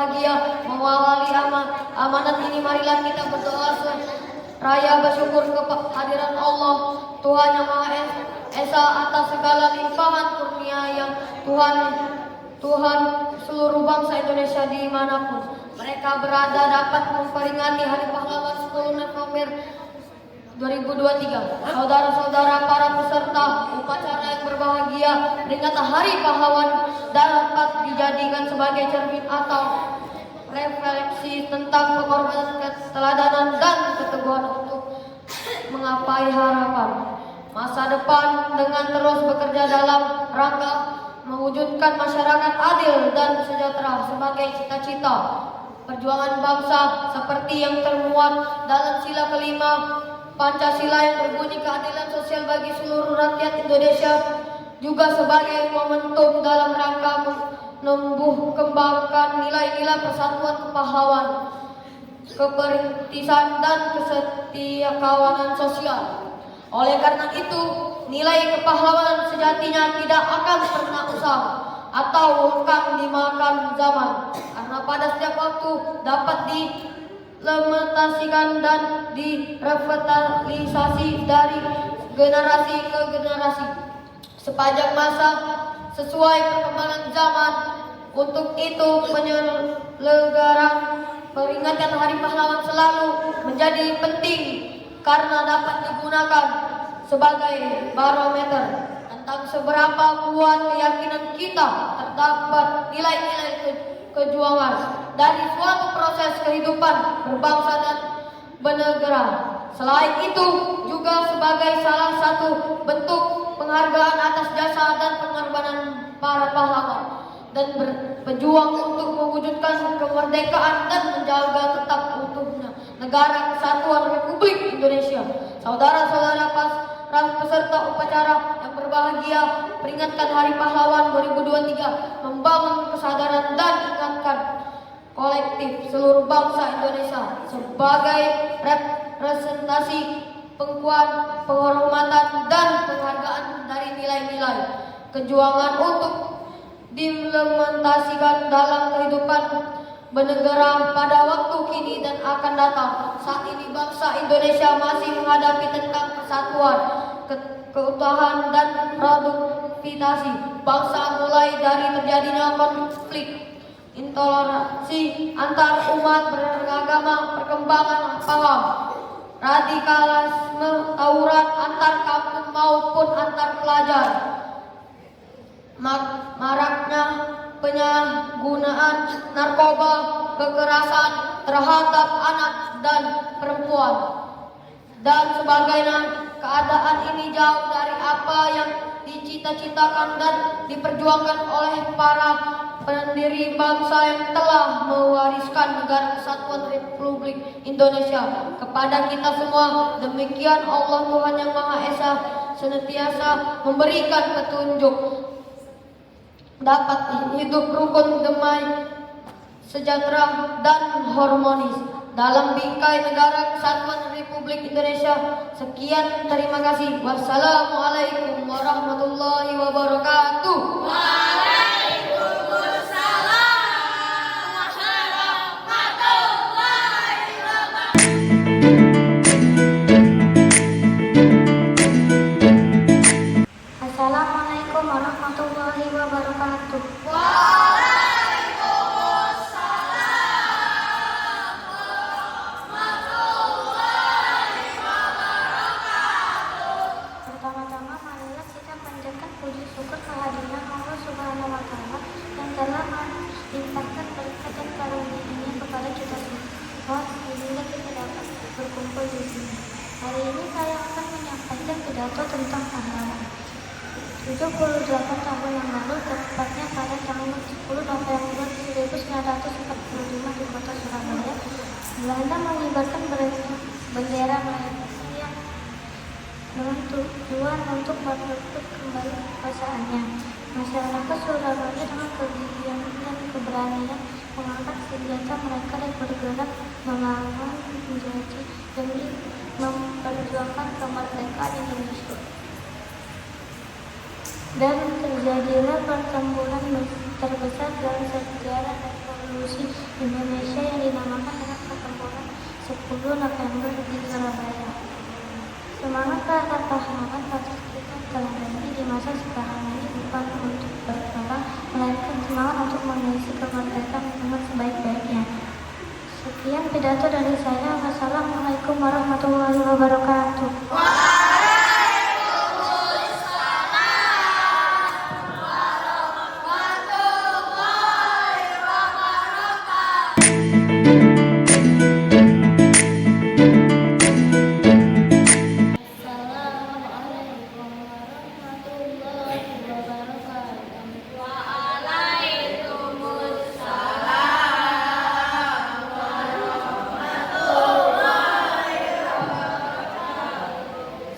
berbahagia mengawali amanat ini, marilah kita berdoa seraya bersyukur kehadiran Allah Tuhan yang Maha Esa atas segala limpahan kurnia yang Tuhan seluruh bangsa Indonesia dimanapun mereka berada dapat memperingati Hari Pahlawan 10 November 2023. Saudara-saudara para peserta upacara yang berbahagia, peringatan Hari Pahlawan dapat dijadikan sebagai cermin atau refleksi tentang pengorbanan, keteladanan, dan keteguhan untuk menggapai harapan masa depan dengan terus bekerja dalam rangka mewujudkan masyarakat adil dan sejahtera sebagai cita-cita perjuangan bangsa seperti yang termuat dalam sila kelima Pancasila yang berbunyi keadilan sosial bagi seluruh rakyat Indonesia, juga sebagai momentum dalam rangka menumbuh kembangkan nilai-nilai persatuan, kepahlawan, keperintisan, dan kesetiakawanan sosial. Oleh karena itu, nilai kepahlawanan sejatinya tidak akan pernah usang atau lekang dimakan zaman, karena pada setiap waktu dapat diimplementasikan dan direvitalisasi dari generasi ke generasi sepanjang masa sesuai perkembangan zaman. Untuk itu, penyelenggaraan peringatan Hari Pahlawan selalu menjadi penting karena dapat digunakan sebagai barometer tentang seberapa kuat keyakinan kita terdapat nilai-nilai kejuangan dari suatu proses kehidupan berbangsa dan bernegara. Selain itu, juga sebagai salah satu bentuk penghargaan atas jasa dan pengorbanan para pahlawan dan berjuang untuk mewujudkan kemerdekaan dan menjaga tetap utuhnya Negara Kesatuan Republik Indonesia. Saudara-saudara peserta upacara yang berbahagia, peringatkan Hari Pahlawan 2023 membangun kesadaran dan ingatkan kolektif seluruh bangsa Indonesia sebagai representasi penghormatan dan penghargaan dari nilai-nilai kejuangan untuk diimplementasikan dalam kehidupan bernegara pada waktu kini dan akan datang. Saat ini bangsa Indonesia masih menghadapi tentang persatuan, keutuhan, dan produktivitas bangsa, mulai dari terjadinya konflik, intoleransi antar umat beragama, perkembangan paham, radikalisme, tawuran antar kampung maupun antar pelajar, maraknya penyalahgunaan narkoba, kekerasan terhadap anak dan perempuan, dan sebagainya. Keadaan ini jauh dari apa yang dicita-citakan dan diperjuangkan oleh para pendiri bangsa yang telah mewariskan Negara Kesatuan Republik Indonesia kepada kita semua. Demikian Allah Tuhan Yang Maha Esa senantiasa memberikan petunjuk dapat hidup rukun, damai, sejahtera, dan harmonis dalam bingkai Negara Kesatuan Republik Indonesia. Sekian, terima kasih. Wassalamualaikum warahmatullahi wabarakatuh. Assalamualaikum warahmatullahi wabarakatuh. Pertama-tama marilah kita panjatkan puji syukur kehadiran Allah Subhanahu wa Ta'ala yang telah melimpahkan berkat dan karunia kepada kita semua sehingga kita dapat berkumpul di sini. Hari ini saya akan menyampaikan pidato tentang pahlawan. 78 tahun yang lalu, tepatnya pada tanggal 10 November 1945 di kota Surabaya, Belanda mengibarkan bendera merah yang dengan tujuan untuk merebut kembali kekuasaannya. Masyarakat Surabaya dengan kegigihan dan keberanian mengangkat senjata mereka dan bergerak melawan penjajah demi memperjuangkan kemerdekaan Indonesia. Dan terjadilah pertempuran terbesar dalam sejarah revolusi pidato dari saya. Wassalamualaikum warahmatullahi wabarakatuh. Assalamualaikum warahmatullahi wabarakatuh.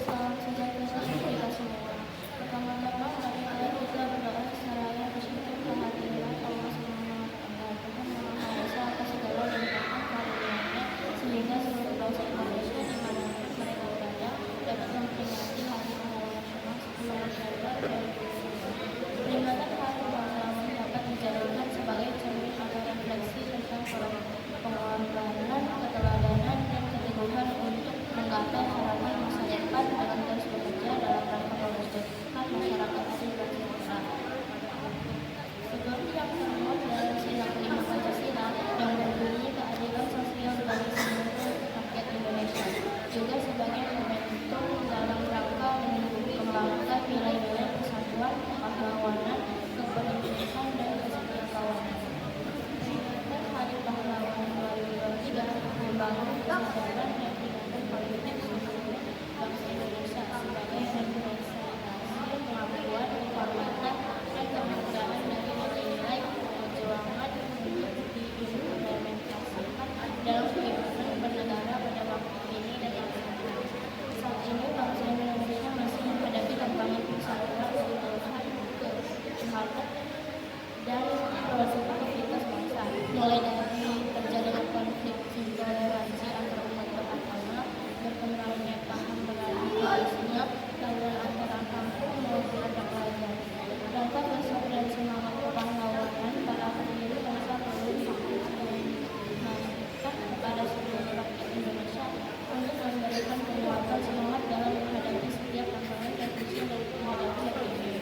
Salam sejahtera kita semua. Pertama-tama marilah kita berdoa seraya bersyukur kehadiran Allah Subhanahu wa Ta'ala, Tuhan yang Maha Esa atas segala limpahan karunia-Nya, sehingga seluruh bangsa Indonesia dimanapun mereka berada dapat memperingati Hari Pahlawan Nasional 10 November 2020. Peringatan Hari Pahlawan dapat dijadikan sebagai cermin atau refleksi tentang pengorbanan, keteladanan, dan keteguhan untuk menggapai harapan masa depan dengan terus bekerja dalam rangka mewujudkan masyarakat adil dan sejahtera. Seperti yang termuat dalam sila kelima Pancasila yang berbunyi keadilan sosial bagi seluruh rakyat Indonesia, juga sebagai momentum dalam rangka mengembangkan nilai-nilai persatuan, kepahlawanan, keberpihakan, dan kesetiakawanan. Peringatan Hari Pahlawan 2023 membangun kesadaran dan tindakan politik seluruh bangsa Indonesia sebagai representasi pengakuan, penghormatan, dan penghargaan dari nilai-nilai perjuangan untuk diimplementasikan dalam kehidupan bernegara pada waktu ini dan masa depan. Saat ini bangsa Indonesia masih menghadapi tantangan persatuan, keutuhan, kejahatan, dan produktivitas bangsa, mulai dari terjadinya konflik intoleransi antar umat beragama, berkembangnya paham radikalisme, tawuran antara kampung maupun antar pelajar. Rangka besar dan semangat kepahlawanan para pendiri bangsa perlu dimanfaatkan kepada seluruh rakyat Indonesia untuk memberikan penguatan semangat dalam menghadapi setiap tantangan dan ujian yang dihadapi hari ini.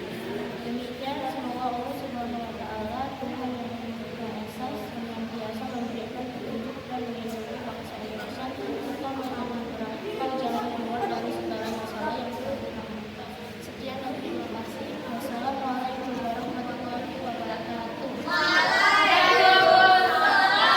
Demikian, semoga Allah Subhanahu wa Ta'ala, Tuhan yang Maha Esa, senantiasa memberikan petunjuk dan melindungi bangsa Indonesia serta menganugerahkan jalan keluar dari segala masalah yang sedang kita. Sekian dan terima kasih. Wassalamualaikum warahmatullahi wabarakatuh. Assalamualaikum warahmatullahi wabarakatuh.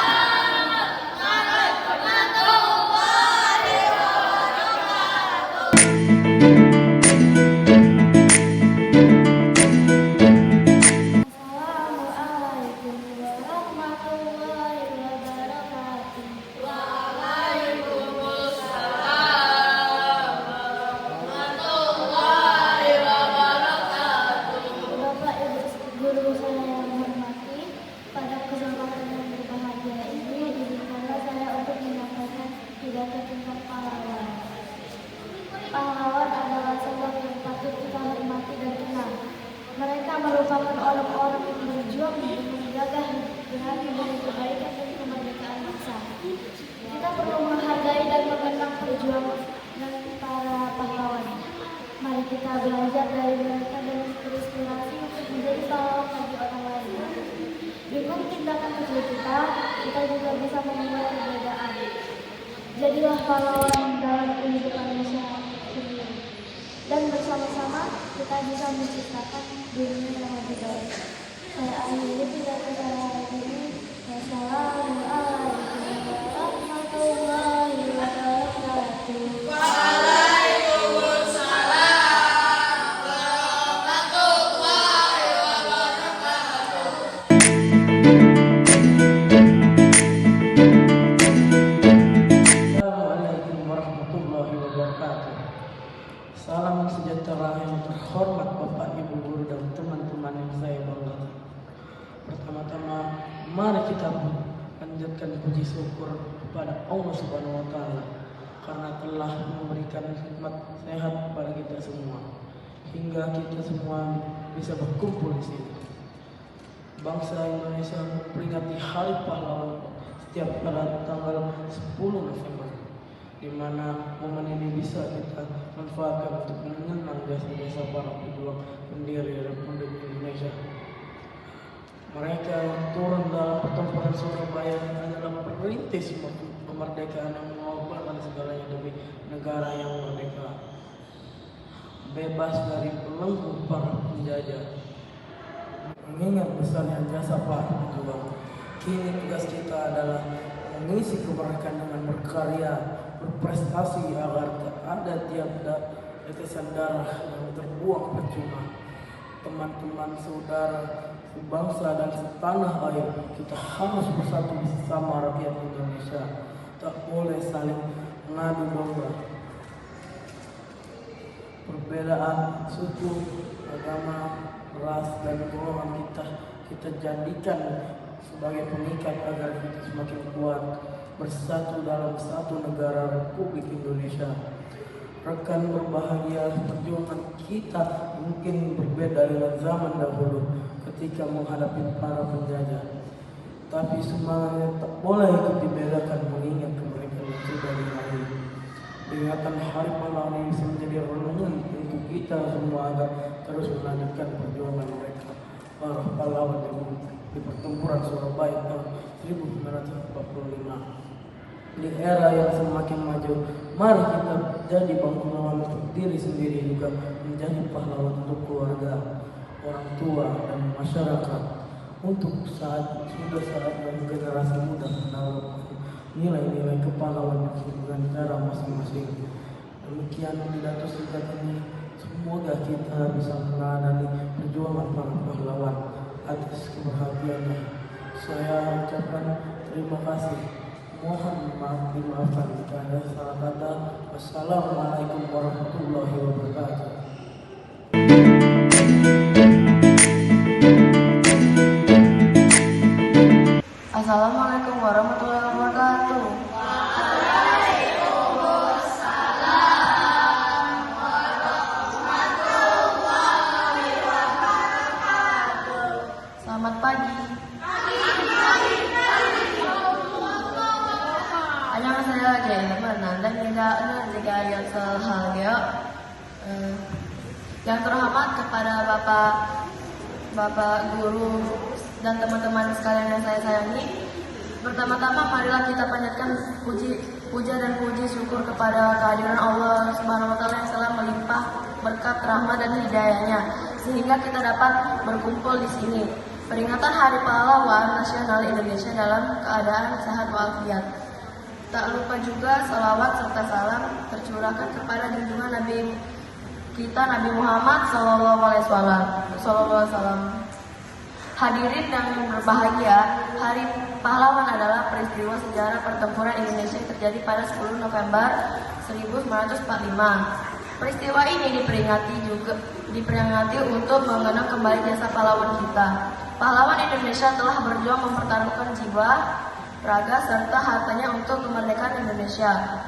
Bapak Ibu guru saya yang hormati, pada kesempatan yang berbahagia ini izinkanlah saya untuk menyampaikan pidato tentang pahlawan. Pahlawan adalah sosok yang patut kita hormati dan kenal. Mereka merupakan orang-orang yang berjuang untuk menjaga hati demi kebaikan dan kemerdekaan bangsa. Kita perlu menghargai dan mengenang perjuangan para pahlawan. Mari kita belajar dari mereka dan terinspirasi untuk menjadi pahlawan bagi orang lain. Dengan tindakan kecil kita juga bisa membuat perbedaan. Jadilah pahlawan dalam kehidupan manusia sendiri. Dan bersama-sama kita bisa menciptakan dunia yang lebih baik. Saya akhiri pidato saya hari ini. Wassalamualaikum warahmatullahi wabarakatuh. Assalamualaikum warahmatullahi wabarakatuh. Salam sejahtera yang terhormat Bapak Ibu guru dan teman-teman yang saya banggakan. Pertama-tama mari kita panjatkan puji syukur kepada Allah Subhanahu wa Ta'ala karena telah memberikan nikmat sehat kepada kita semua hingga kita semua bisa berkumpul di sini. Bangsa Indonesia memperingati Hari Pahlawan setiap pada tanggal 10 November, di mana momen ini bisa kita manfaatkan untuk mengenang jasa-jasa para pejuang pendiri Republik Indonesia. Mereka yang turun dalam pertempuran Surabaya adalah merintis kemerdekaan yang mengorbankan segalanya demi negara yang merdeka, bebas dari belenggu para penjajah. Mengingat besarnya jasa para pejuang, kini tugas kita adalah mengisi kemerdekaan dengan berkarya, berprestasi agar tak ada tiap tetesan darah yang terbuang percuma. Teman-teman, saudara, sebangsa dan setanah air, kita harus bersatu bersama rakyat Indonesia. Tak boleh saling mengadu domba. Perbedaan suku, agama, ras, dan golongan kita jadikan sebagai pengikat agar kita semakin kuat bersatu dalam satu negara Republik Indonesia. Rekan berbahagia, perjuangan kita mungkin berbeda dengan zaman dahulu ketika menghadapi para penjajah. Tapi semangatnya tak boleh ikut dibedakan mengingat kemerdekaan yang sudah diraih. Peringatan Hari Pahlawan ini bisa menjadi renungan untuk kita semua agar terus melanjutkan perjuangan mereka, para pahlawan di pertempuran Surabaya tahun 1945. Di era yang semakin maju, mari kita jadi pahlawan untuk diri sendiri, juga menjadi pahlawan untuk keluarga, orang tua, dan masyarakat. Untuk sudah saatnya generasi muda mendapat nilai-nilai kepahlawanan dengan cara masing-masing. Demikian pidato singkat ini, semoga kita bisa meneladani perjuangan para pahlawan. Atas keperhatiannya, saya ucapkan terima kasih. Mohon maaf dimaafkan jika ada salah kata. Wassalamualaikum warahmatullahi wabarakatuh. Assalamualaikum warahmatullahi wabarakatuh. Selamat pagi. Annyeonghaseyo, dan yang sebahagia. Yang terhormat kepada Bapak Guru dan teman-teman sekalian yang saya sayangi. Pertama-tama marilah kita panjatkan puja dan puji syukur kepada kehadiran Allah Subhanahu wa taala yang telah melimpah berkat rahmat dan hidayahnya sehingga kita dapat berkumpul di sini. Peringatan Hari Pahlawan Nasional Indonesia dalam keadaan sehat walafiat. Tak lupa juga salawat serta salam tercurahkan kepada junjungan Nabi kita Nabi Muhammad SAW. Hadirin yang berbahagia, Hari Pahlawan adalah peristiwa sejarah pertempuran Indonesia yang terjadi pada 10 November 1945. Peristiwa ini diperingati untuk mengenang kembali jasa pahlawan kita. Pahlawan Indonesia telah berjuang mempertaruhkan jiwa, raga, serta hartanya untuk kemerdekaan Indonesia.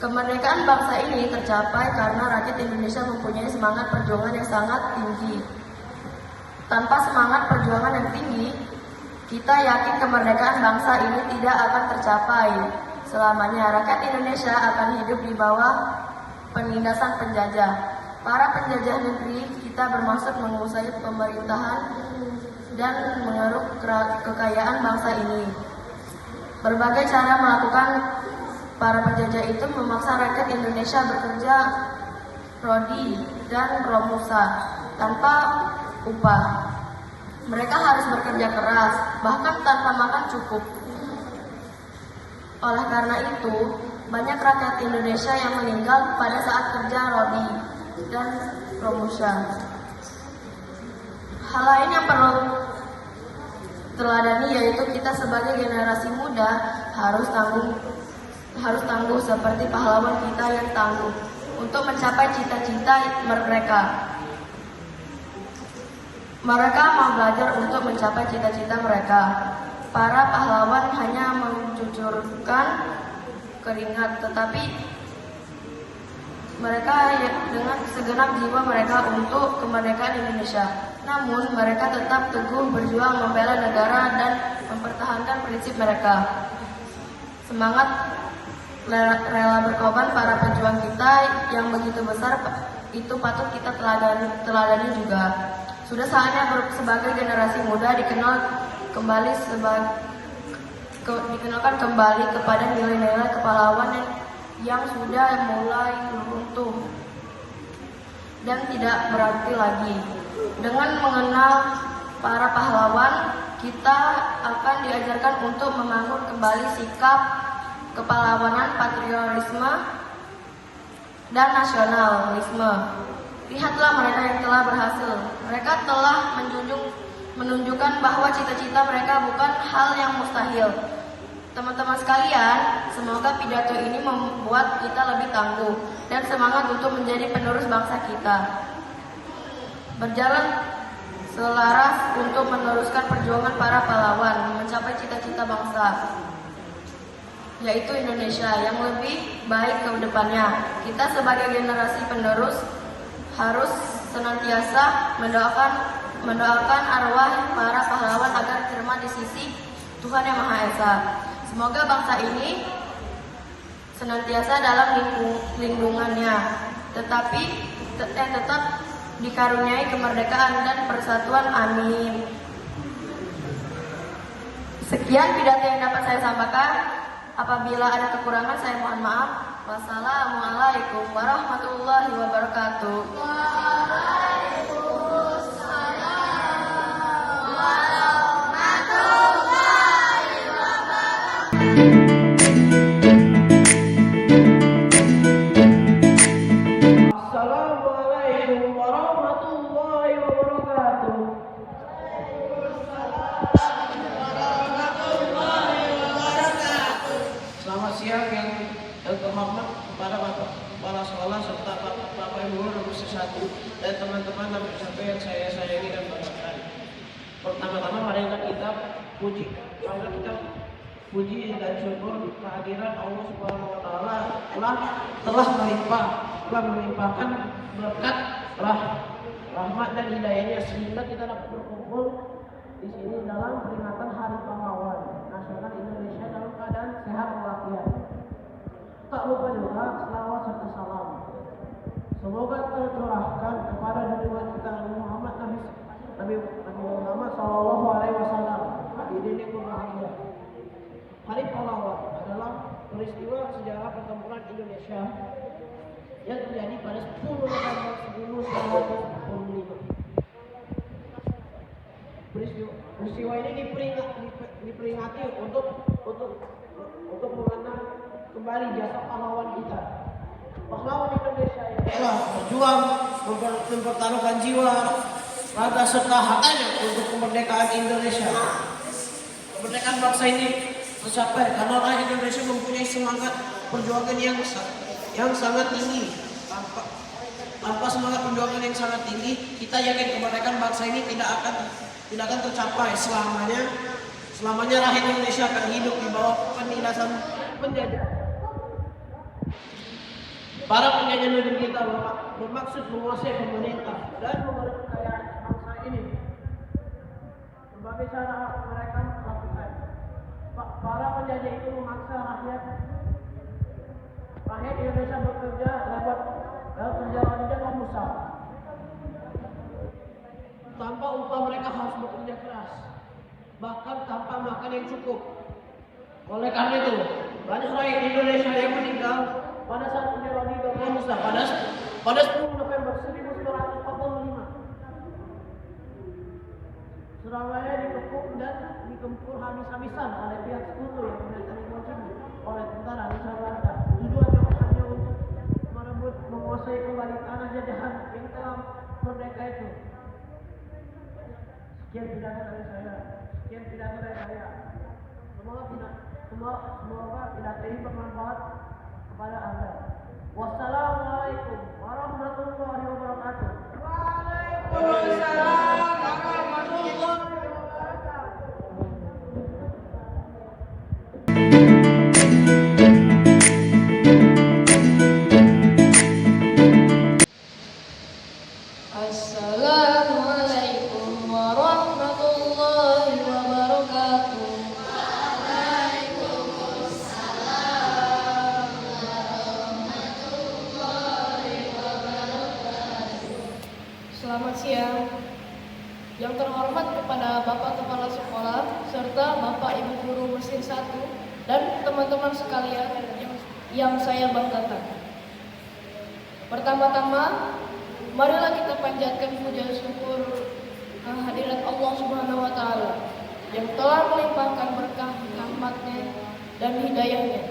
Kemerdekaan bangsa ini tercapai karena rakyat Indonesia mempunyai semangat perjuangan yang sangat tinggi. Tanpa semangat perjuangan yang tinggi, kita yakin kemerdekaan bangsa ini tidak akan tercapai. Selamanya rakyat Indonesia akan hidup di bawah penindasan penjajah. Para penjajah negeri kita bermaksud menguasai pemerintahan dan mengeruk kekayaan bangsa ini. Berbagai cara melakukan para penjajah itu memaksa rakyat Indonesia bekerja rodi dan romusa tanpa upah. Mereka harus bekerja keras, bahkan tanpa makan cukup. Oleh karena itu, banyak rakyat Indonesia yang meninggal pada saat kerja rodi dan romusa. Hal lain yang perlu teladani yaitu kita sebagai generasi muda harus tangguh seperti pahlawan kita yang tangguh untuk mencapai cita-cita mereka. Mereka mau belajar untuk mencapai cita-cita mereka. Para pahlawan hanya mencucurkan keringat, tetapi mereka dengan segenap jiwa mereka untuk kemerdekaan Indonesia. Namun mereka tetap teguh berjuang membela negara dan mempertahankan prinsip mereka. Semangat rela berkorban para pejuang kita yang begitu besar itu patut kita teladani juga. Sudah saatnya sebagai generasi muda dikenal kembali dikenalkan kembali kepada nilai-nilai kepahlawanan yang sudah mulai runtuh dan tidak berarti lagi. Dengan mengenal para pahlawan, kita akan diajarkan untuk membangun kembali sikap kepahlawanan, patriotisme, dan nasionalisme. Lihatlah mereka yang telah berhasil. Mereka telah menunjukkan bahwa cita-cita mereka bukan hal yang mustahil. Teman-teman sekalian, semoga pidato ini membuat kita lebih tangguh dan semangat untuk menjadi penerus bangsa kita. Berjalan selaras untuk meneruskan perjuangan para pahlawan mencapai cita-cita bangsa, yaitu Indonesia yang lebih baik ke depannya. Kita sebagai generasi penerus harus senantiasa mendoakan arwah para pahlawan agar diterima di sisi Tuhan Yang Maha Esa. Semoga bangsa ini senantiasa dalam lindungannya, tetap dikaruniai kemerdekaan dan persatuan. Amin. Sekian pidato yang dapat saya sampaikan. Apabila ada kekurangan saya mohon maaf. Wassalamualaikum warahmatullahi wabarakatuh. Assalamualaikum warahmatullahi wabarakatuh. Selamat siang yang terhormat kepada Bapak Kepala Sekolah serta Bapak Ibu Guru Nomor 1 dan teman-teman dan peserta yang saya sayangi dan banggakan. Pertama-tama mari kita puji dan syukur kehadiran Allah Subhanahu wa taala telah melimpahkan berkat rahmat dan hidayahnya sehingga kita dapat berkumpul di sini dalam peringatan Hari Pahlawan Nasional Indonesia dalam keadaan sehat walafiat. Tak lupa juga selawat serta salam semoga tercurahkan kepada junjungan kita Nabi Muhammad Sallallahu Alaihi Wasallam. Hadirin yang berbahagia, Hari Pahlawan adalah peristiwa sejarah pertempuran Indonesia yang terjadi pada 10 November 1945. Peristiwa ini diperingati untuk mengenang kembali jasa pahlawan kita. Pahlawan Indonesia yang telah berjuang mempertaruhkan jiwa, raga serta hartanya untuk kemerdekaan Indonesia. Kemerdekaan bangsa ini tercapai karena rakyat Indonesia mempunyai semangat perjuangan yang sangat tinggi. Tanpa semangat perjuangan yang sangat tinggi, kita yakin kemerdekaan bangsa ini tidak akan tercapai selamanya rakyat Indonesia akan hidup di bawah penindasan penjajah. Para penjajah negeri kita bermaksud menguasai pemerintah dan menguasai kekayaan bangsa ini. Berbagai cara mereka melakukan. Para penjajah itu memaksa rakyat Indonesia bekerja lewat kerja dan usaha. Tanpa upah mereka harus bekerja keras, bahkan tanpa makan yang cukup. Oleh karena itu, banyak rakyat Indonesia yang meninggal pada saat kerja lagi dan usaha pada 10 November 1945. Surabaya dikepung habis-habisan oleh pihak sekutu yang mendatangi oleh tentara Nusantara. Tujuannya hanya untuk merebut menguasai kembali tanah jajahan yang telah merdeka itu. Sekian pidato dari saya. Semoga pidato ini bermanfaat kepada Anda. Wassalamualaikum warahmatullahi wabarakatuh. Waalaikumsalam warahmatullahi wabarakatuh. Assalamualaikum warahmatullahi wabarakatuh. Selamat siang. Yang terhormat kepada Bapak Kepala Sekolah serta Bapak Ibu Guru Mesin 1 dan teman-teman sekalian yang saya banggakan. Pertama-tama, marilah kita panjatkan puja syukur kehadirat Allah Subhanahu wa Ta'ala yang telah melimpahkan berkah rahmatnya dan hidayahnya,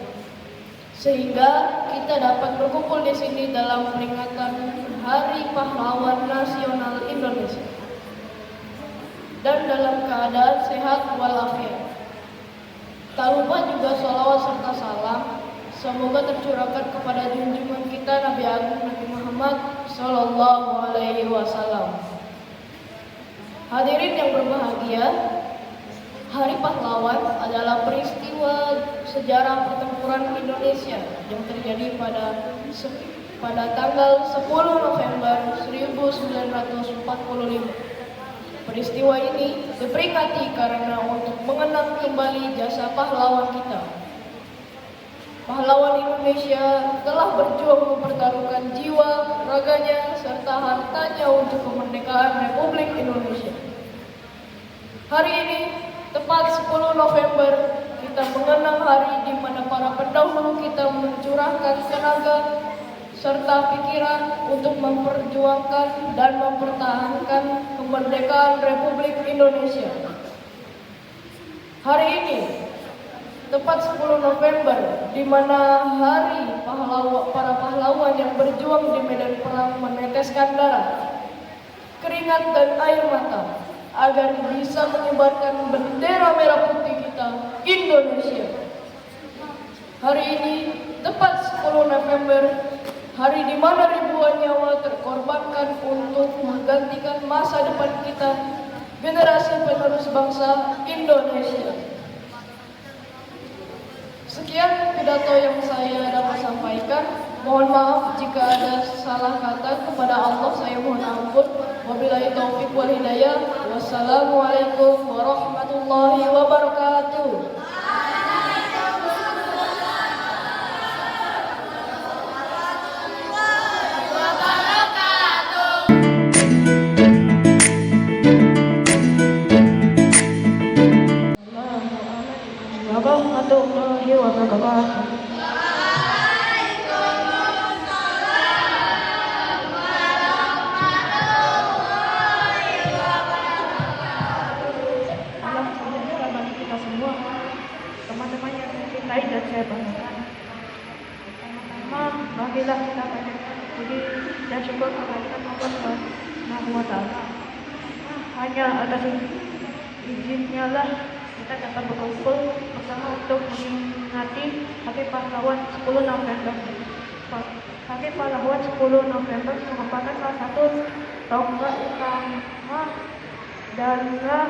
sehingga kita dapat berkumpul di sini dalam peringatan Hari Pahlawan Nasional Indonesia dan dalam keadaan sehat walafiat. Tak lupa juga sholawat serta salam semoga tercurahkan kepada junjungan kita Nabi Agung Nabi Muhammad Sallallahu Alaihi Wasallam. Hadirin yang berbahagia, Hari Pahlawan adalah peristiwa sejarah pertempuran Indonesia yang terjadi pada tanggal 10 November 1945. Peristiwa ini diperingati karena untuk mengenang kembali jasa pahlawan kita. Pahlawan Indonesia telah berjuang mempertaruhkan jiwa, raganya, serta hartanya untuk kemerdekaan Republik Indonesia. Hari ini, tepat 10 November, kita mengenang hari di mana para pendahulu kita mencurahkan tenaga serta pikiran untuk memperjuangkan dan mempertahankan kemerdekaan Republik Indonesia. Hari ini, tepat 10 November, di mana hari para pahlawan yang berjuang di medan perang meneteskan darah, keringat dan air mata agar bisa menyebarkan bendera merah putih kita, Indonesia. Hari ini, tepat 10 November, hari di mana ribuan nyawa terkorbankan untuk menggantikan masa depan kita, generasi penerus bangsa Indonesia. Sekian pidato yang saya dapat sampaikan. Mohon maaf jika ada salah kata. Kepada Allah saya mohon ampun. Wabillahi taufiq wal hidayah. Wassalamualaikum warahmatullahi wabarakatuh. Warahmatullahi wabarakatuh. Kita semua, teman-teman yang saya cintai dan saya banggakan. Pertama-tama, marilah kita panjatkan puji dan syukur kehadirat Allah Subhanahu wa Ta'ala. Hanya atas izinnya lah kita dapat berkumpul bersama untuk memperingati Hari Pahlawan 10 November. Hari Pahlawan 10 November merupakan salah satu tonggak utama dalam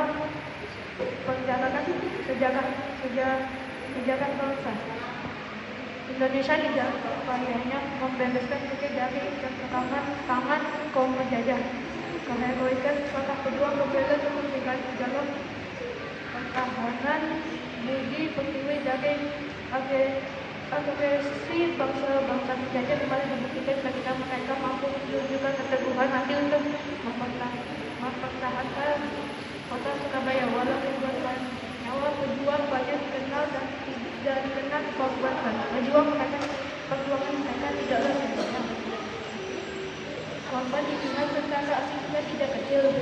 perjalanan sejarah bangsa Indonesia di upayanya membebaskan diri dari cengkraman tangan kaum penjajah. Keheroikan para pejuang membela kemerdekaan jalur pertahanan budi pertiwi dari agresi bangsa-bangsa penjajah kembali membuktikan ketika mereka mampu menunjukkan keteguhan hati untuk mempertahankan kota Surabaya. Walau ribuan nyawa pejuang banyak dikenal dan tidak dikenal dikorbankan. Perjuangan mereka tidaklah sia-sia. Korban diingat tentara asingnya tidak kecil.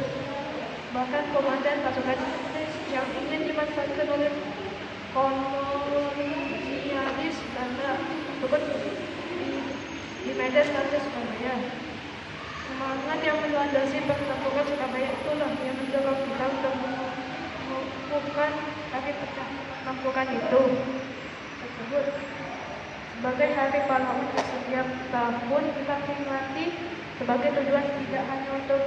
Bahkan komandan pasukan Inggris yang ingin dimanfaatkan oleh kolonialis Belanda turut di medan Kota Surabaya. Semangat yang melandasi pertempuran Surabaya itulah yang mendorong kita untuk mengukuhkan hari pertempuran itu tersebut. Sebagai hari pahlawan setiap tahun kita peringati sebagai tujuan tidak hanya untuk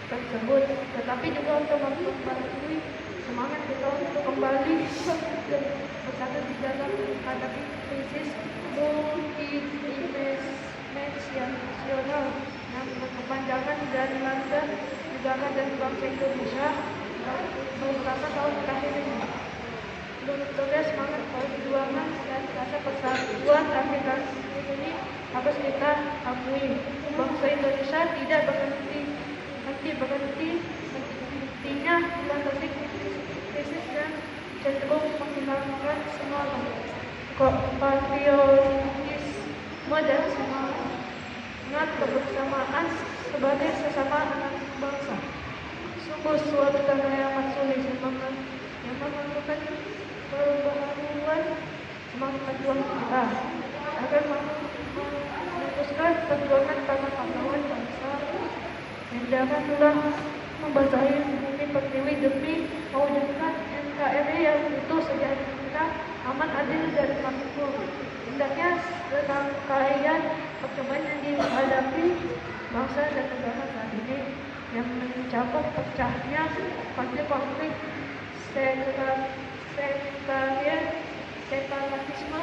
tersebut, tetapi juga untuk memperbarui semangat kita untuk kembali bersatu di dalam menghadapi krisis multidimensional yang berkepanjangan dan melanda negara dan bangsa Indonesia beberapa tahun terakhir ini. Sebetulnya semangat perjuangan dan rasa persatuan kami ini harus kita akui. Bangsa Indonesia tidak berhenti berhentinya dilandasi krisis dan cenderung menghilangkan semangat patriotisme dan semangat kebersamaan sebagai sesama anak bangsa. Sungguh suatu tantangan yang amat sulit yang memerlukan perbaharuan semangat perjuangan kita agar meneruskan perjuangan para pahlawan bangsa yang telah membasahi bumi pertiwi demi mewujudkan NKRI yang utuh, sejahtera, aman, adil, dan makmur. Hendaknya rangkaian percobaan yang dihadapi bangsa dan negara saat ini yang mencakup pecahnya konflik separatisme,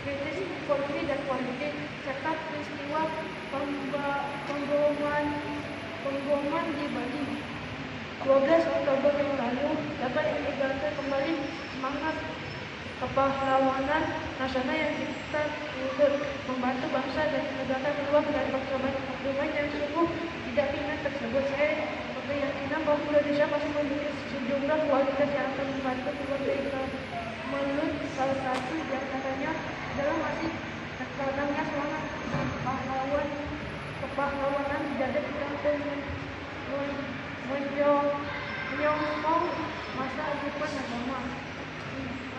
krisis ekonomi dan politik, serta peristiwa pengboman di Bali 12 Oktober yang lalu dapat meninggalkan kembali semangat kepahlawanan nasional yang kita untuk membantu bangsa dan negara keluar dari percobaan yang sungguh tidak ringan tersebut. Saya berkeyakinan bahwa Indonesia masih memiliki sejumlah kualitas yang akan membantu keluar dari melalui salah satu di antaranya adalah masih tertanamnya semangat kepahlawanan di dada kita dan menyongsong masa depan agama.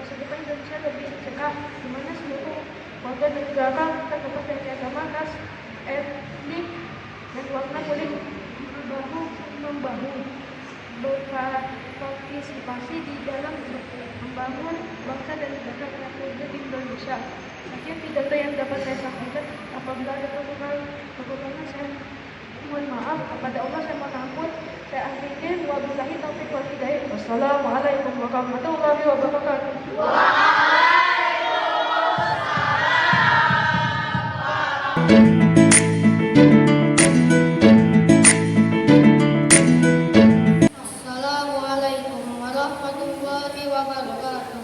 Masa depan Indonesia lebih cerah, di mana seluruh warga negara terlepas dari agama, ras, etnik, dan warna kulit bahu-membahu berpartisipasi di dalam membangun bangsa dan negara Republik Indonesia. Sekian pidato yang dapat saya sampaikan. Apabila ada kekurangan, saya mohon maaf. Kepada Allah saya mohon ampun. Saya akhiri, wabillahi taufiq wal hidayah. Wassalamualaikum warahmatullahi wabarakatuh. Assalamualaikum warahmatullahi wabarakatuh.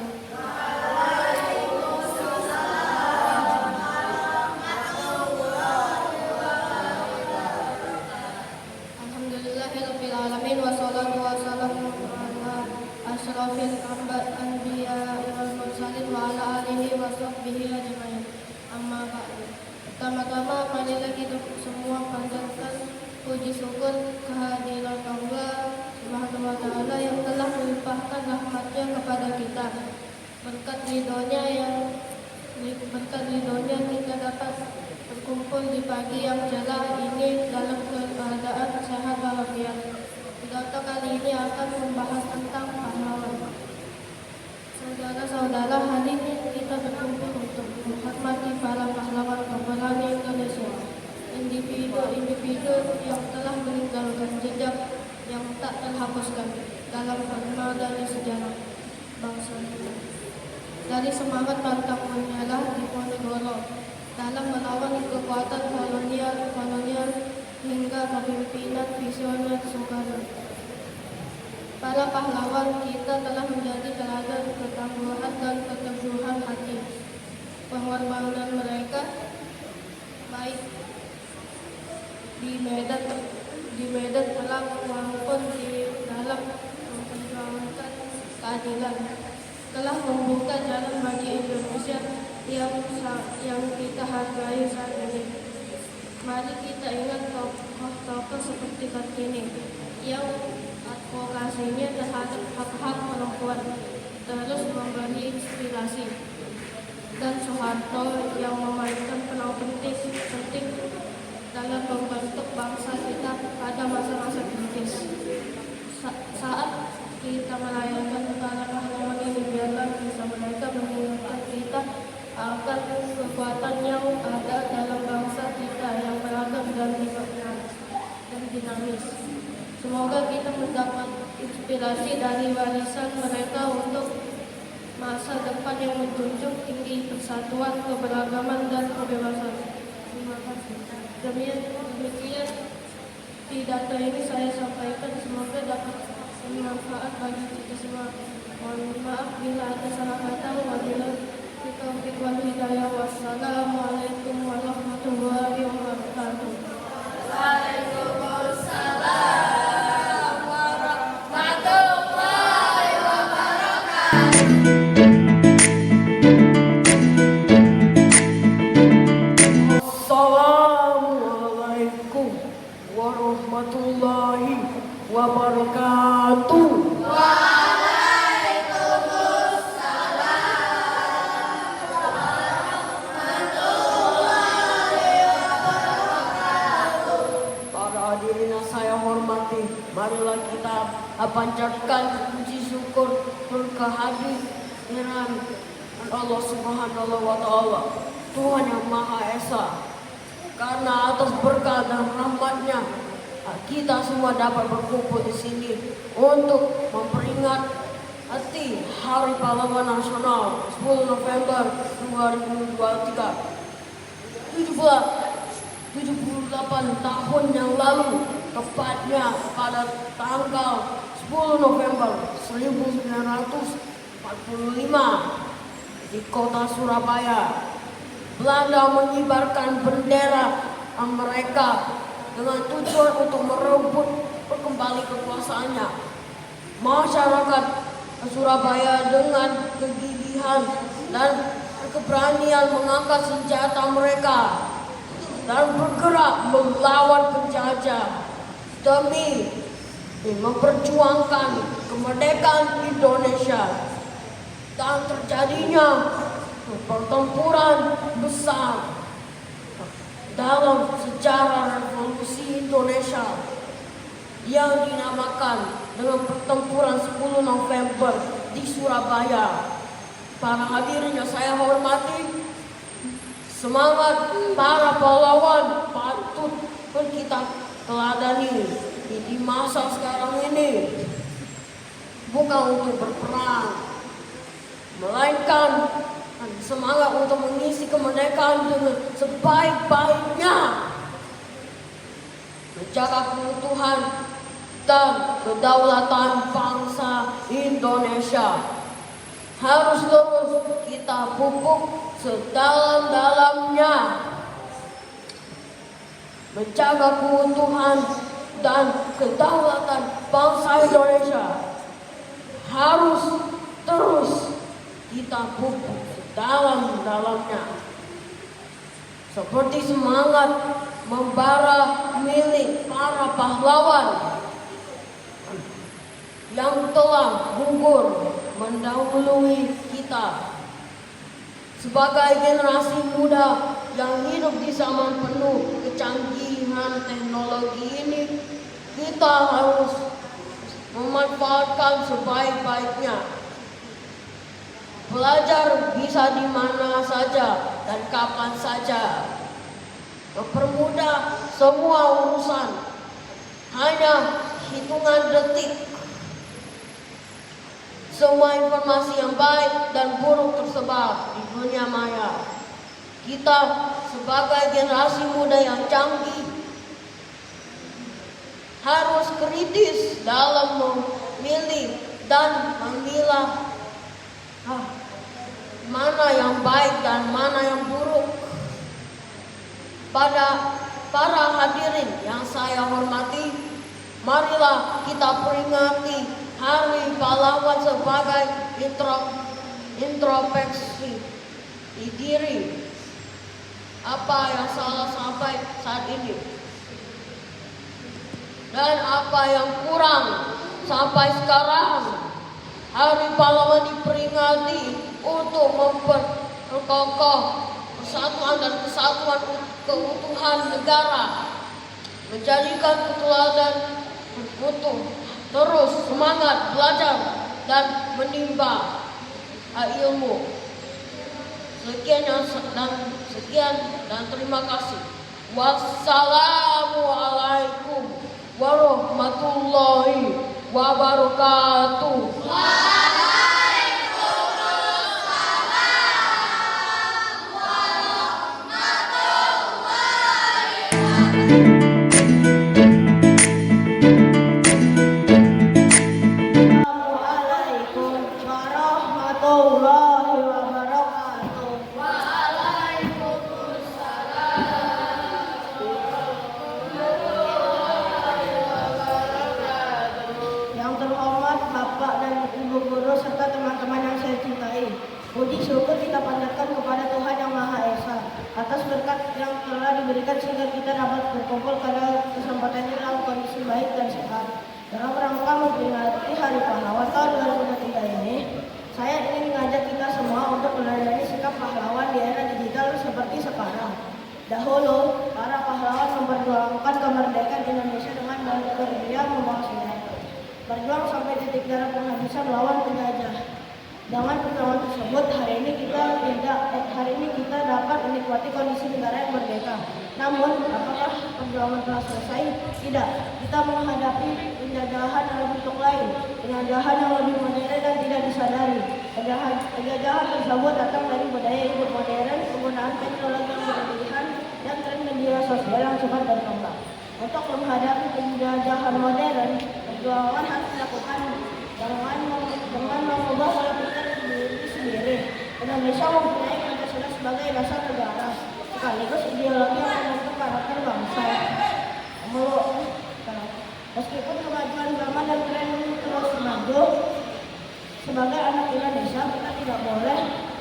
Alhamdulillahirabbil alamin wassalatu wassalamu ala asyrafil anbiya wal mursalin wa ala alihi wa sahbihi ajmain. Amma ba'du. Pertama-tama marilah kita semua panjatkan puji syukur kehadiran Allah Subhanahu wa taala yang telah melimpahkan rahmatnya kepada kita. Berkat ridhonya kita dapat berkumpul di pagi yang cerah ini dalam keadaan sehat walafiat. Pidato kali ini akan membahas tentang pahlawan. Saudara-saudara, hari ini kita berkumpul untuk menghormati para pahlawan pemberani Indonesia. Individu yang telah meninggalkan jejak yang tak terhapuskan dalam perjalanan sejarah bangsa kita. Dari semangat pantang menyerah Diponegoro dalam melawan kekuatan kolonial hingga kepemimpinan visioner Soekarno. Para pahlawan kita telah menjadi teladan ketangguhan dan keteguhan hati. Pengorbanan mereka baik di medan perang maupun di dalam memperjuangkan keadilan telah membuka jalan bagi Indonesia yang kita hargai saat ini. Mari kita ingat tokoh-tokoh seperti Kartini yang advokasinya terhadap hak-hak perempuan terus memberi inspirasi, dan Soeharto yang memainkan peran penting dalam membentuk bangsa kita pada masa-masa kritis. Saat kita merayakan para pahlawan ini, biarlah bisa mereka mengingatkan kita akan kekuatan yang ada dalam bangsa kita yang beragam dan dinamis. Semoga kita mendapat inspirasi dari warisan mereka untuk masa depan yang menjunjung tinggi persatuan, keberagaman, dan kebebasan. Terima kasih. Demikian pidato ini saya sampaikan, semoga dapat bermanfaat bagi kita semua. Mohon maaf bila ada salah kata. Wabillahi taufiq wal hidayah. Wassalamualaikum warahmatullahi wabarakatuh. Waalaikumsalam. panjatkan puji syukur kehadiran Allah Subhanahu wa Ta'ala, Tuhan yang Maha Esa. Karena atas berkah dan rahmatnya kita semua dapat berkumpul di sini untuk memperingati Hari Pahlawan Nasional 10 November 2023. 78 tahun yang lalu, tepatnya pada tanggal 10 November 1945 di kota Surabaya, Belanda mengibarkan bendera mereka dengan tujuan untuk merebut kembali kekuasaannya. Masyarakat Surabaya dengan kegigihan dan keberanian mengangkat senjata mereka dan bergerak melawan penjajah demi memperjuangkan kemerdekaan Indonesia. Dan terjadinya pertempuran besar dalam sejarah revolusi Indonesia yang dinamakan dengan pertempuran 10 November di Surabaya. Para hadirin yang saya hormati, semangat para pahlawan patut kita teladani di masa sekarang ini. Bukan untuk berperang, melainkan semangat untuk mengisi kemerdekaan dengan sebaik-baiknya, menjaga keutuhan dan kedaulatan bangsa Indonesia. Harus terus kita pupuk sedalam-dalamnya, menjaga keutuhan dan kedaulatan bangsa Indonesia. Harus terus kita pupuk sedalam-dalamnya, seperti semangat membara milik para pahlawan yang telah gugur mendahului kita. Sebagai generasi muda yang hidup di zaman penuh kecanggihan teknologi ini, kita harus memanfaatkan sebaik-baiknya. Belajar bisa di mana saja dan kapan saja. Mempermudah semua urusan. Hanya hitungan detik. Semua informasi yang baik dan buruk tersebar di dunia maya. Kita sebagai generasi muda yang canggih harus kritis dalam memilih dan memilah mana yang baik dan mana yang buruk. Pada para hadirin yang saya hormati, marilah kita peringati Hari Pahlawan sebagai introspeksi diri. Apa yang salah sampai saat ini dan apa yang kurang sampai sekarang. Hari Pahlawan diperingati untuk memperkokoh persatuan dan kesatuan keutuhan negara, menjadikan keteladanan utuh, terus semangat belajar dan menimba ilmu. Sekian dan terima kasih. Wassalamualaikum warahmatullahi wabarakatuh. Puji syukur kita panjatkan kepada Tuhan Yang Maha Esa atas berkat yang telah diberikan sehingga kita dapat berkumpul pada kesempatan ini dalam kondisi baik dan sehat. Dalam rangka memperingati Hari Pahlawan tahun 2023 ini, saya ingin mengajak kita semua untuk meneladani sikap pahlawan di era digital seperti sekarang. Dahulu, para pahlawan memperjuangkan kemerdekaan Indonesia dengan bergerilya membawa senjata. Berjuang berjuang sampai titik darah penghabisan melawan penjajah. Dengan perjuangan tersebut, hari ini kita dapat menikmati kondisi negara yang merdeka. Namun, apakah perjuangan telah selesai? Tidak. Kita menghadapi penjajahan dalam bentuk lain, penjajahan yang lebih modern dan tidak disadari. Penjajahan tersebut datang dari budaya hidup modern, penggunaan teknologi yang berlebihan, dan tren media sosial yang cepat berkembang. Untuk menghadapi penjajahan modern, perjuangan harus dilakukan dengan mengubah pola pikir sendiri. Indonesia mempunyai Pancasila sebagai dasar negara, sekaligus ideologi yang membentuk karakter bangsa. Meskipun kemajuan zaman dan tren terus maju, sebagai anak Indonesia kita tidak boleh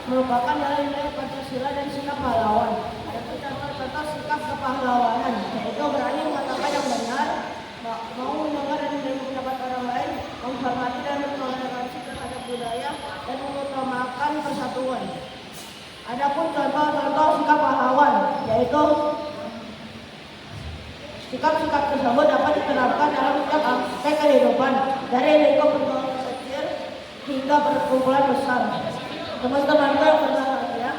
melupakan nilai-nilai Pancasila dan sikap pahlawan. Ada contoh-contoh sikap kepahlawanan, yaitu berani mengatakan yang benar, mau mendengar dan menerima pendapat orang lain, menghormati dan mentoleransi terhadap budaya, dan mengutamakan persatuan. Adapun contoh-contoh sikap pahlawan, yaitu sikap-sikap tersebut dapat diterapkan dalam setiap aspek kehidupan, dari lingkup perjuangan kecil hingga perkumpulan besar. Teman-temanku yang berbahagia,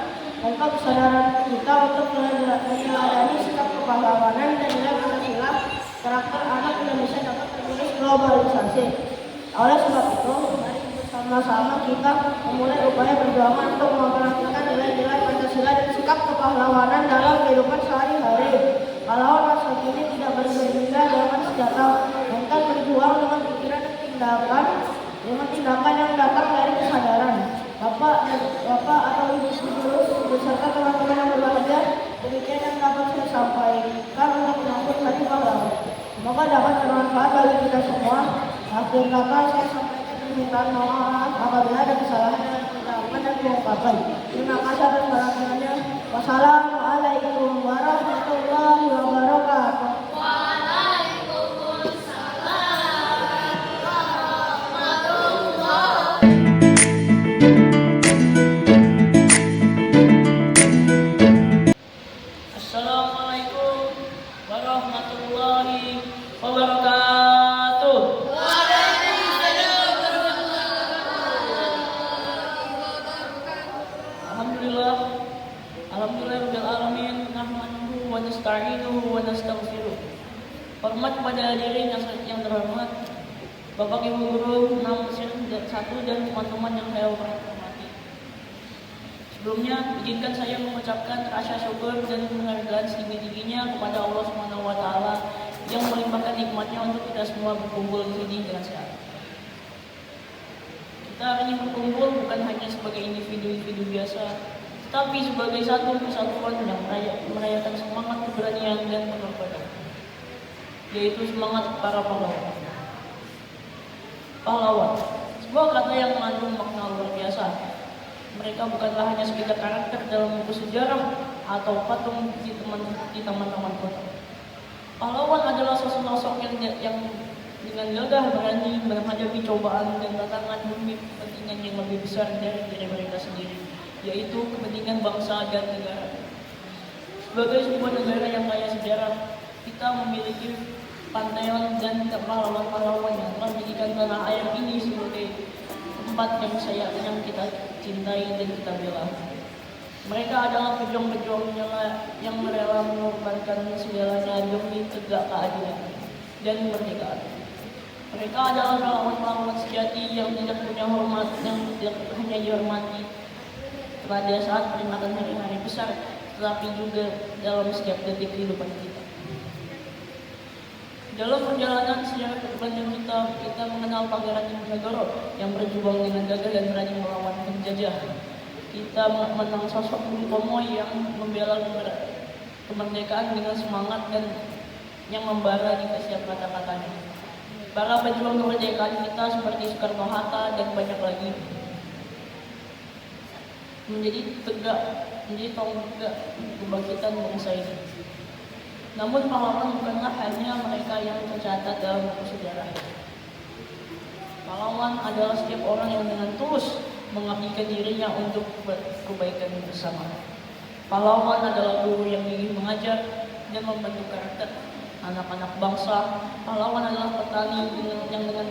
tanpa kesadaran kita untuk meneladani sikap kepahlawanan dan nilai Pancasila, karakter anak Indonesia dapat tergerus globalisasi. Oleh sebab itu, mari bersama-sama kita memulai upaya perjuangan untuk memperhatikan nilai-nilai Pancasila dan sikap kepahlawanan dalam kehidupan sehari-hari. Pahlawan masa kini tidak berbeda dengan senjata, melainkan berjuang dengan pikiran dan tindakan yang datang dari kesadaran. Bapak atau Ibu guru beserta teman-teman yang berbahagia, demikian yang dapat saya sampaikan untuk menyambut Hari Pahlawan. Semoga dapat bermanfaat bagi kita semua. Akhir kata saya sampaikan permintaan maaf apabila ada kesalahan dalam pengucapan dan pengungkapan. Terima kasih atas perhatiannya. Wassalamualaikum warahmatullahi wabarakatuh. Assalamualaikum warahmatullahi wabarakatuh. Alhamdulillah rabbil alamin, nahmaduhu wa nasta'inuhu wa nastaghfiruh. Hormat pada hadirin yang terhormat, Bapak Ibu guru 6 1 dan teman-teman yang saya hormati. Sebelumnya, izinkan saya mengucapkan rasa syukur dan penghargaan setinggi-tingginya kepada Allah Subhanahu wa taala yang melimpahkan nikmatnya untuk kita semua berkumpul di sini dengan sehat. Kita hari ini berkumpul bukan hanya sebagai individu-individu biasa, tetapi sebagai satu kesatuan yang merayakan semangat keberanian dan pengorbanan, yaitu semangat para pahlawan. Pahlawan, sebuah kata yang mengandung makna luar biasa. Mereka bukanlah hanya sekedar karakter dalam buku sejarah atau patung di taman-taman kota. Pahlawan adalah sosok yang dengan gagah berani menghadapi cobaan dan tantangan demi kepentingan yang lebih besar dari diri mereka sendiri, yaitu kepentingan bangsa dan negara. Sebagai sebuah negara yang kaya sejarah, kita memiliki pantheon dan pahlawan-pahlawan yang telah menjadikan tanah air ini sebagai tempat yang kita cintai dan kita bela. Mereka adalah pejuang-pejuang yang rela mengorbankan segalanya demi tegak keadilan dan kemerdekaan. Mereka adalah pahlawan-pahlawan sejati yang tidak punya hormat, yang tidak hanya dihormati pada saat peringatan hari-hari besar, tetapi juga dalam setiap detik kehidupan kita. Dalam perjalanan sejarah keberanian kita mengenal Pangeran Diponegoro yang berjuang dengan gagah dan berani melawan penjajah. Kita mengenal sosok Bung Tomo yang membela kemerdekaan dengan semangat dan yang membara di setiap kata-katanya. Para pejuang kemerdekaan kita seperti Soekarno-Hatta dan banyak lagi menjadi tonggak kebangkitan bangsa ini. Namun pahlawan bukanlah hanya mereka yang tercatat dalam buku sejarah. Pahlawan adalah setiap orang yang dengan tulus mengabdikan dirinya untuk kebaikan bersama. Pahlawan adalah guru yang gigih mengajar dan membentuk karakter. anak-anak bangsa. Pahlawan adalah petani yang dengan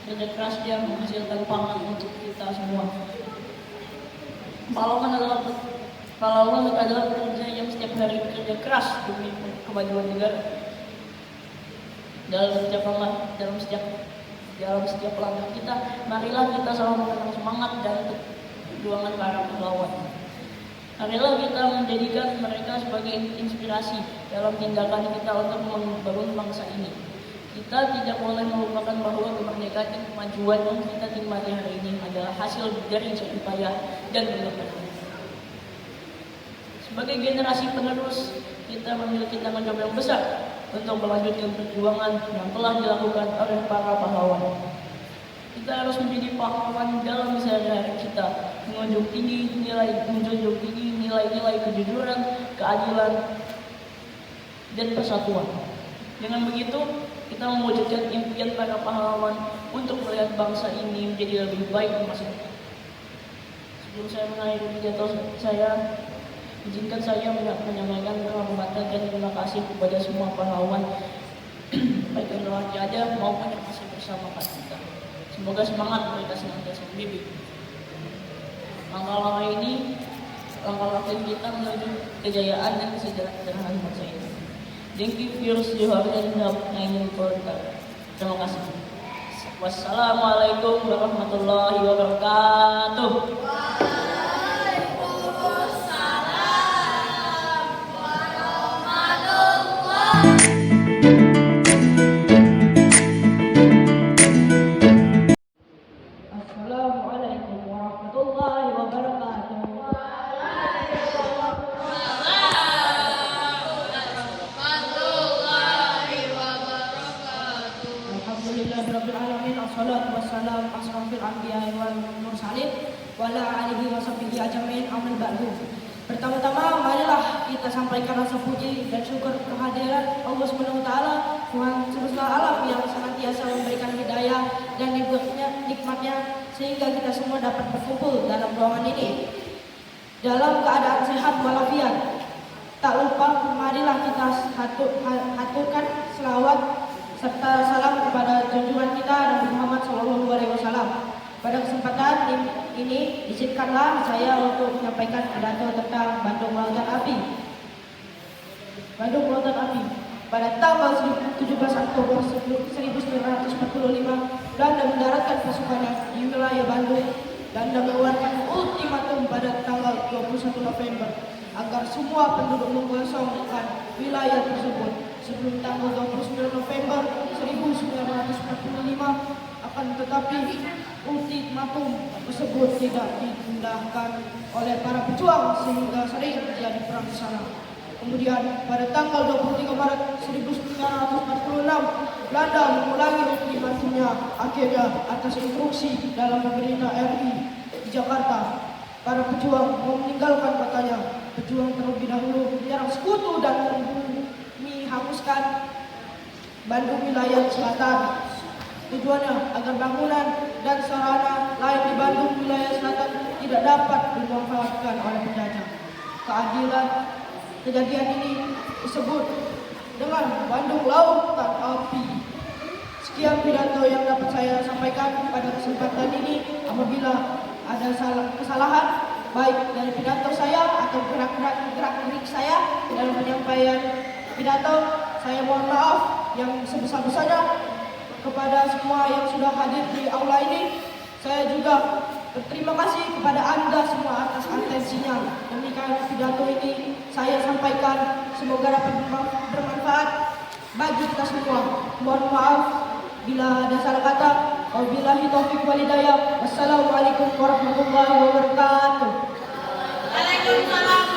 kerja keras dia menghasilkan pangan untuk kita semua. Pahlawan adalah pekerja yang setiap hari bekerja keras demi kemajuan negara. Dalam setiap langkah kita, marilah kita selalu menanam semangat dan perjuangan para pahlawan. Marilah kita menjadikan mereka sebagai inspirasi dalam tindakan kita untuk membangun bangsa ini. Kita tidak boleh melupakan bahwa kemerdekaan dan kemajuan yang kita nikmati hari ini adalah hasil dari jerih payah dan pengorbanan. Sebagai generasi penerus, kita memiliki tanggung jawab yang besar untuk melanjutkan perjuangan yang telah dilakukan oleh para pahlawan. Kita harus menjadi pahlawan dalam sehari-hari kita, menjunjung tinggi nilai-nilai kejujuran, keadilan, dan persatuan. Dengan begitu, kita mewujudkan impian para pahlawan untuk melihat bangsa ini menjadi lebih baik di masa depan. Sebelum saya mengakhiri pidato saya, izinkan saya menyampaikan penghormatan dan terima kasih kepada semua pahlawan baik yang telah tiada maupun yang masih bersama kita. Semoga semangat mereka senantiasa membimbing. Langkah-langkah kita menuju kejayaan dan kesejahteraan bangsa ini. Thank you for your help and terima kasih. Wassalamualaikum warahmatullahi wabarakatuh. Assalamualaikum warahmatullahi wabarakatuh. Alhamdulillahirabbil alamin. Assalatu wassalamu asrofil anbiya'i wal mursalin wa ala alihi wa sahbihi ajmain. Amin ba'du. Pertama-tama marilah kita sampaikan rasa puji dan syukur kehadiran Allah Subhanahu wa taala, Tuhan semesta alam yang senantiasa memberikan hidayah dan nikmatnya sehingga kita semua dapat berkumpul dalam ruangan ini dalam keadaan sehat walafiat. Tak lupa marilah kita haturkan selawat serta salam kepada junjungan kita Nabi Muhammad SAW. Pada kesempatan ini izinkanlah saya untuk menyampaikan pidato tentang Bandung Lautan Api. Bandung Lautan Api. Pada tanggal 17 Oktober 1945, Belanda mendaratkan pasukannya di wilayah Bandung. Belanda mengeluarkan ultimatum pada tanggal 21 November agar semua penduduk mengosongkan wilayah tersebut sebelum tanggal 29 November 1945. Akan tetapi ultimatum tersebut tidak ditindakkan oleh para pejuang sehingga sering terjadi perang di sana. Kemudian pada tanggal 23 Maret 1946 Belanda mengulangi ultimatumnya akhirnya atas instruksi dalam pemerintah RI di Jakarta. Para pejuang mau meninggalkan kotanya. Pejuang terlebih dahulu menyerang sekutu dan menghanguskan Bandung wilayah selatan. Tujuannya agar bangunan dan sarana lain di Bandung wilayah selatan tidak dapat dimanfaatkan oleh penjajah. Keadilan kejadian ini disebut dengan Bandung Lautan Api. Sekian pidato yang dapat saya sampaikan pada kesempatan ini. Apabila ada kesalahan baik dari pidato saya atau gerak-gerik saya dalam penyampaian pidato, saya mohon maaf yang sebesar-besarnya. Kepada semua yang sudah hadir di aula ini, saya juga berterima kasih kepada Anda semua atas atensinya. Demikian pidato ini saya sampaikan, semoga dapat bermanfaat bagi kita semua. Mohon maaf bila ada salah kata. Wabillahi taufiq wal hidayah. Wassalamualaikum warahmatullahi wabarakatuh. Waalaikumsalam.